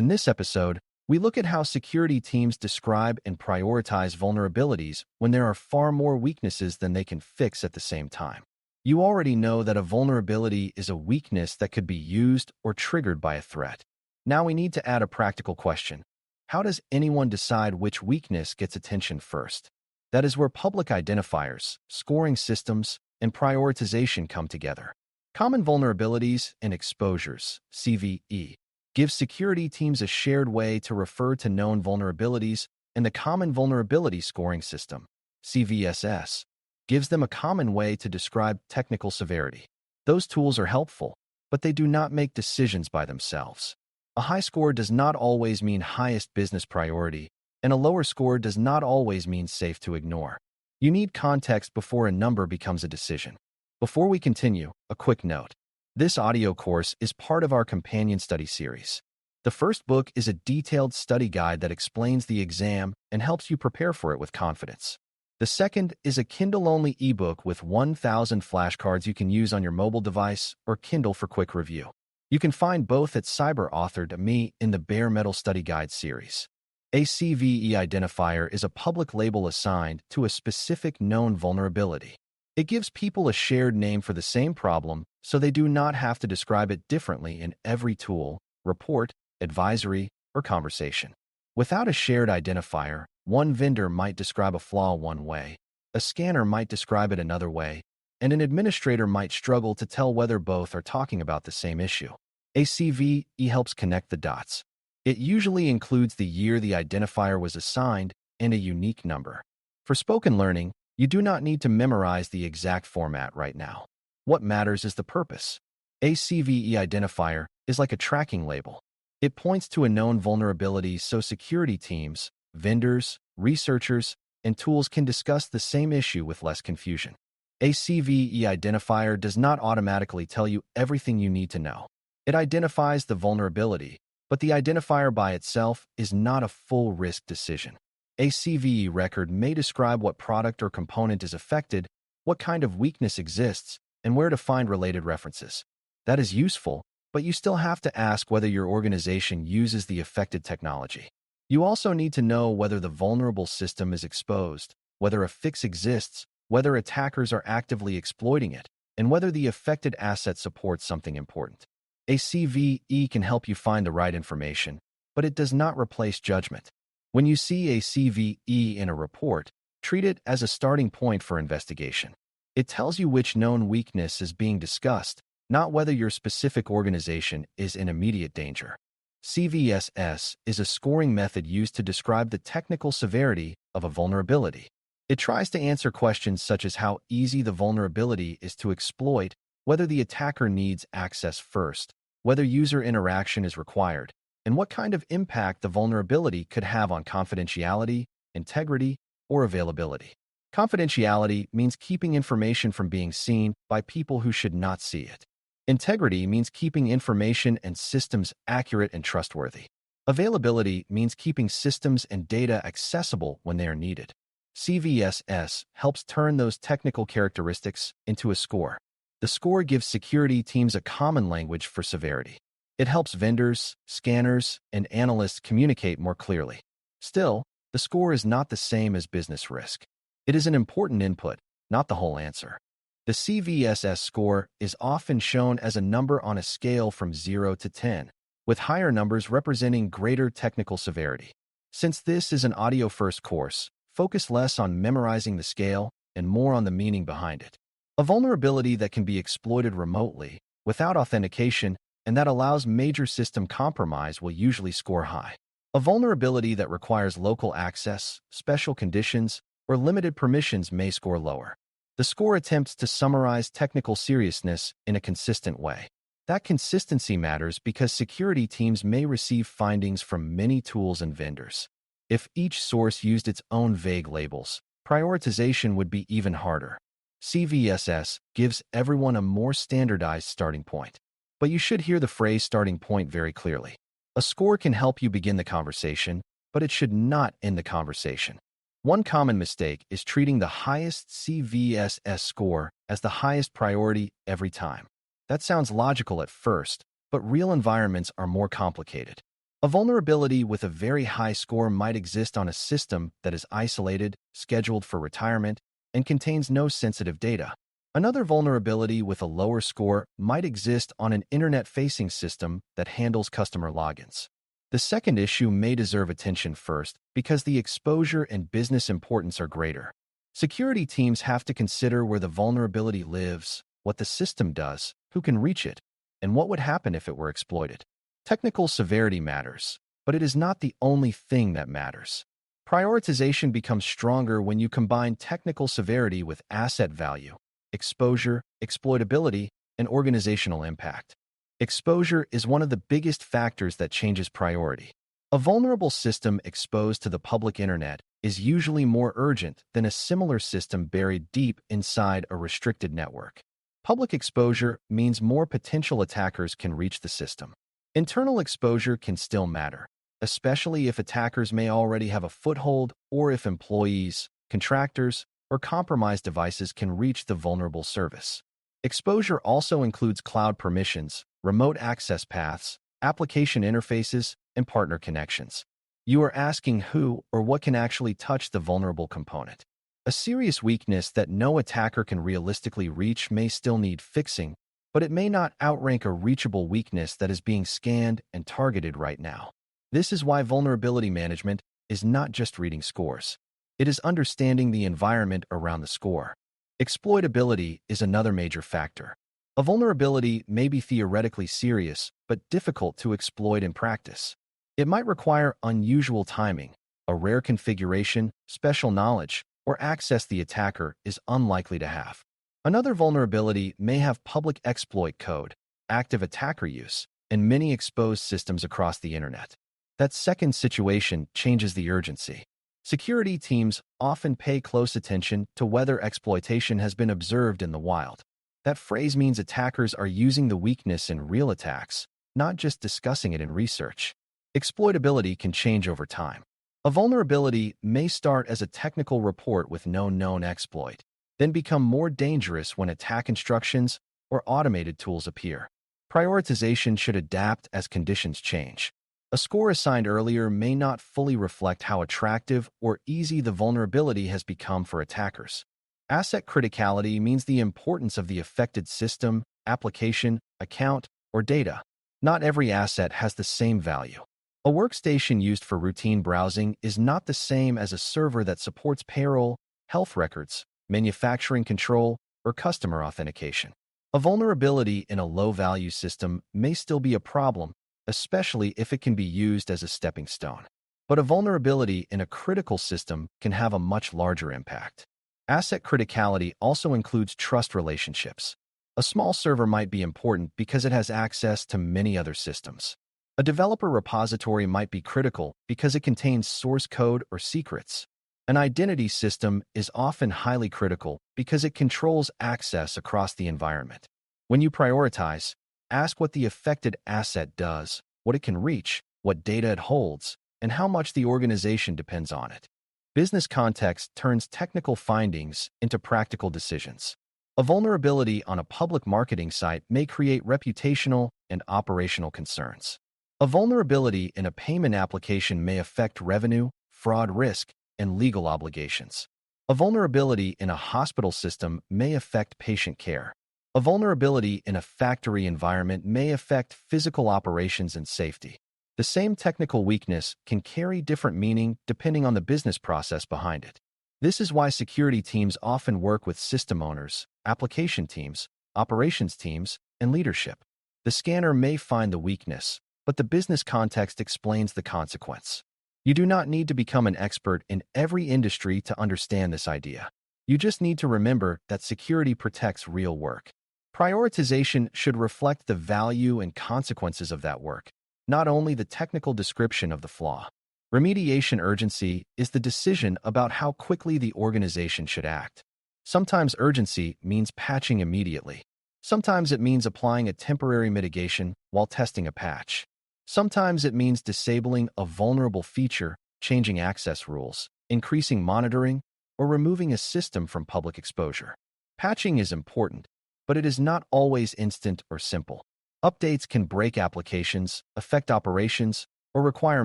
In this episode, we look at how security teams describe and prioritize vulnerabilities when there are far more weaknesses than they can fix at the same time. You already know that a vulnerability is a weakness that could be used or triggered by a threat. Now we need to add a practical question. How does anyone decide which weakness gets attention first? That is where public identifiers, scoring systems, and prioritization come together. Common vulnerabilities and exposures, CVE, give security teams a shared way to refer to known vulnerabilities, and the Common Vulnerability Scoring System, CVSS, gives them a common way to describe technical severity. Those tools are helpful, but they do not make decisions by themselves. A high score does not always mean highest business priority, and a lower score does not always mean safe to ignore. You need context before a number becomes a decision. Before we continue, a quick note. This audio course is part of our companion study series. The first book is a detailed study guide that explains the exam and helps you prepare for it with confidence. The second is a Kindle-only ebook with 1,000 flashcards you can use on your mobile device or Kindle for quick review. You can find both at Cyber.News in the Bare Metal Study Guide series. A CVE identifier is a public label assigned to a specific known vulnerability. It gives people a shared name for the same problem, so they do not have to describe it differently in every tool, report, advisory, or conversation. Without a shared identifier, one vendor might describe a flaw one way, a scanner might describe it another way, and an administrator might struggle to tell whether both are talking about the same issue. A CVE helps connect the dots. It usually includes the year the identifier was assigned and a unique number. For spoken learning, you do not need to memorize the exact format right now. What matters is the purpose. A CVE identifier is like a tracking label. It points to a known vulnerability so security teams, vendors, researchers, and tools can discuss the same issue with less confusion. A CVE identifier does not automatically tell you everything you need to know. It identifies the vulnerability, but the identifier by itself is not a full risk decision. A CVE record may describe what product or component is affected, what kind of weakness exists, and where to find related references. That is useful, but you still have to ask whether your organization uses the affected technology. You also need to know whether the vulnerable system is exposed, whether a fix exists, whether attackers are actively exploiting it, and whether the affected asset supports something important. A CVE can help you find the right information, but it does not replace judgment. When you see a CVE in a report, treat it as a starting point for investigation. It tells you which known weakness is being discussed, not whether your specific organization is in immediate danger. CVSS is a scoring method used to describe the technical severity of a vulnerability. It tries to answer questions such as how easy the vulnerability is to exploit, whether the attacker needs access first, whether user interaction is required, and what kind of impact the vulnerability could have on confidentiality, integrity, or availability. Confidentiality means keeping information from being seen by people who should not see it. Integrity means keeping information and systems accurate and trustworthy. Availability means keeping systems and data accessible when they are needed. CVSS helps turn those technical characteristics into a score. The score gives security teams a common language for severity. It helps vendors, scanners, and analysts communicate more clearly. Still, the score is not the same as business risk. It is an important input, not the whole answer. The CVSS score is often shown as a number on a scale from 0 to 10, with higher numbers representing greater technical severity. Since this is an audio-first course, focus less on memorizing the scale and more on the meaning behind it. A vulnerability that can be exploited remotely, without authentication, and that allows major system compromise will usually score high. A vulnerability that requires local access, special conditions, or limited permissions may score lower. The score attempts to summarize technical seriousness in a consistent way. That consistency matters because security teams may receive findings from many tools and vendors. If each source used its own vague labels, prioritization would be even harder. CVSS gives everyone a more standardized starting point. But you should hear the phrase starting point very clearly. A score can help you begin the conversation, but it should not end the conversation. One common mistake is treating the highest CVSS score as the highest priority every time. That sounds logical at first, but real environments are more complicated. A vulnerability with a very high score might exist on a system that is isolated, scheduled for retirement, and contains no sensitive data. Another vulnerability with a lower score might exist on an internet-facing system that handles customer logins. The second issue may deserve attention first because the exposure and business importance are greater. Security teams have to consider where the vulnerability lives, what the system does, who can reach it, and what would happen if it were exploited. Technical severity matters, but it is not the only thing that matters. Prioritization becomes stronger when you combine technical severity with asset value, exposure, exploitability, and organizational impact. Exposure is one of the biggest factors that changes priority. A vulnerable system exposed to the public internet is usually more urgent than a similar system buried deep inside a restricted network. Public exposure means more potential attackers can reach the system. Internal exposure can still matter, especially if attackers may already have a foothold or if employees, contractors, or compromised devices can reach the vulnerable service. Exposure also includes cloud permissions, remote access paths, application interfaces, and partner connections. You are asking who or what can actually touch the vulnerable component. A serious weakness that no attacker can realistically reach may still need fixing, but it may not outrank a reachable weakness that is being scanned and targeted right now. This is why vulnerability management is not just reading scores. It is understanding the environment around the score. Exploitability is another major factor. A vulnerability may be theoretically serious, but difficult to exploit in practice. It might require unusual timing, a rare configuration, special knowledge, or access the attacker is unlikely to have. Another vulnerability may have public exploit code, active attacker use, and many exposed systems across the internet. That second situation changes the urgency. Security teams often pay close attention to whether exploitation has been observed in the wild. That phrase means attackers are using the weakness in real attacks, not just discussing it in research. Exploitability can change over time. A vulnerability may start as a technical report with no known exploit, then become more dangerous when attack instructions or automated tools appear. Prioritization should adapt as conditions change. A score assigned earlier may not fully reflect how attractive or easy the vulnerability has become for attackers. Asset criticality means the importance of the affected system, application, account, or data. Not every asset has the same value. A workstation used for routine browsing is not the same as a server that supports payroll, health records, manufacturing control, or customer authentication. A vulnerability in a low-value system may still be a problem, especially if it can be used as a stepping stone. But a vulnerability in a critical system can have a much larger impact. Asset criticality also includes trust relationships. A small server might be important because it has access to many other systems. A developer repository might be critical because it contains source code or secrets. An identity system is often highly critical because it controls access across the environment. When you prioritize, ask what the affected asset does, what it can reach, what data it holds, and how much the organization depends on it. Business context turns technical findings into practical decisions. A vulnerability on a public marketing site may create reputational and operational concerns. A vulnerability in a payment application may affect revenue, fraud risk, and legal obligations. A vulnerability in a hospital system may affect patient care. A vulnerability in a factory environment may affect physical operations and safety. The same technical weakness can carry different meaning depending on the business process behind it. This is why security teams often work with system owners, application teams, operations teams, and leadership. The scanner may find the weakness, but the business context explains the consequence. You do not need to become an expert in every industry to understand this idea. You just need to remember that security protects real work. Prioritization should reflect the value and consequences of that work, not only the technical description of the flaw. Remediation urgency is the decision about how quickly the organization should act. Sometimes urgency means patching immediately. Sometimes it means applying a temporary mitigation while testing a patch. Sometimes it means disabling a vulnerable feature, changing access rules, increasing monitoring, or removing a system from public exposure. Patching is important, but it is not always instant or simple. Updates can break applications, affect operations, or require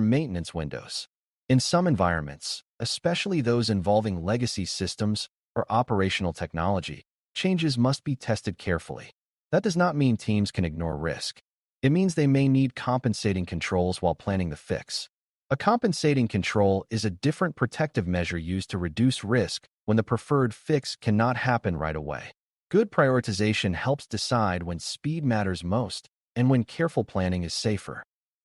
maintenance windows. In some environments, especially those involving legacy systems or operational technology, changes must be tested carefully. That does not mean teams can ignore risk. It means they may need compensating controls while planning the fix. A compensating control is a different protective measure used to reduce risk when the preferred fix cannot happen right away. Good prioritization helps decide when speed matters most and when careful planning is safer.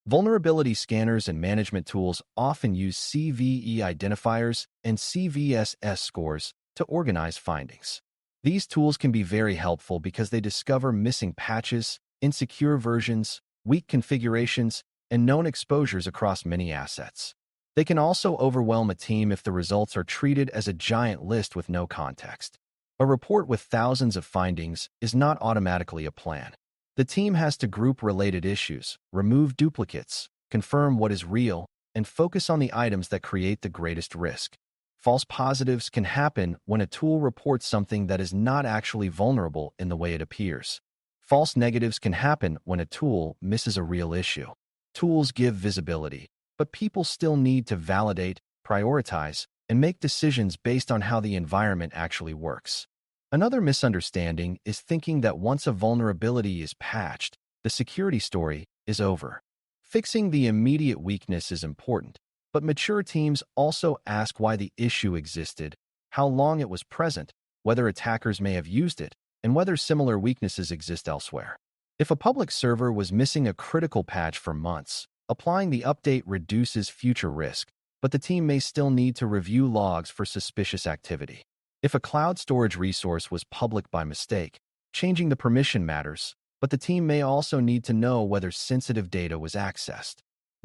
Vulnerability scanners and management tools often use CVE identifiers and CVSS scores to organize findings. These tools can be very helpful because they discover missing patches, insecure versions, weak configurations, and known exposures across many assets. They can also overwhelm a team if the results are treated as a giant list with no context. A report with thousands of findings is not automatically a plan. The team has to group related issues, remove duplicates, confirm what is real, and focus on the items that create the greatest risk. False positives can happen when a tool reports something that is not actually vulnerable in the way it appears. False negatives can happen when a tool misses a real issue. Tools give visibility, but people still need to validate, prioritize, and make decisions based on how the environment actually works. Another misunderstanding is thinking that once a vulnerability is patched, the security story is over. Fixing the immediate weakness is important, but mature teams also ask why the issue existed, how long it was present, whether attackers may have used it, and whether similar weaknesses exist elsewhere. If a public server was missing a critical patch for months, applying the update reduces future risk, but the team may still need to review logs for suspicious activity. If a cloud storage resource was public by mistake, changing the permission matters, but the team may also need to know whether sensitive data was accessed.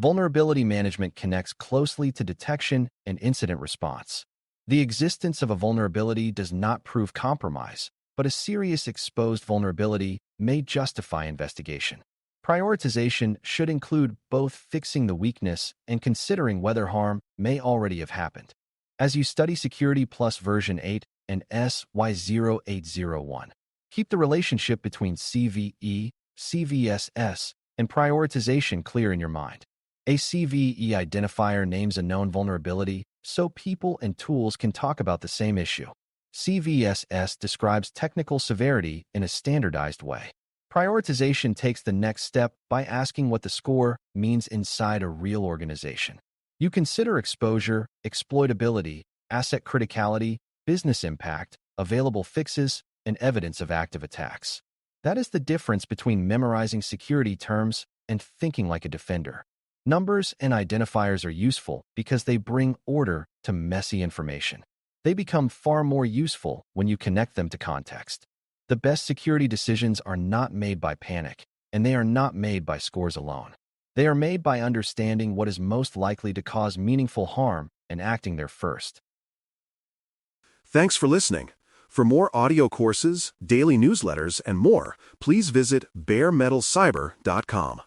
Vulnerability management connects closely to detection and incident response. The existence of a vulnerability does not prove compromise, but a serious exposed vulnerability may justify investigation. Prioritization should include both fixing the weakness and considering whether harm may already have happened. As you study Security Plus version 8 and SY0801, keep the relationship between CVE, CVSS, and prioritization clear in your mind. A CVE identifier names a known vulnerability so people and tools can talk about the same issue. CVSS describes technical severity in a standardized way. Prioritization takes the next step by asking what the score means inside a real organization. You consider exposure, exploitability, asset criticality, business impact, available fixes, and evidence of active attacks. That is the difference between memorizing security terms and thinking like a defender. Numbers and identifiers are useful because they bring order to messy information. They become far more useful when you connect them to context. The best security decisions are not made by panic, and they are not made by scores alone. They are made by understanding what is most likely to cause meaningful harm and acting there first. Thanks for listening. For more audio courses, daily newsletters, and more, please visit baremetalcyber.com.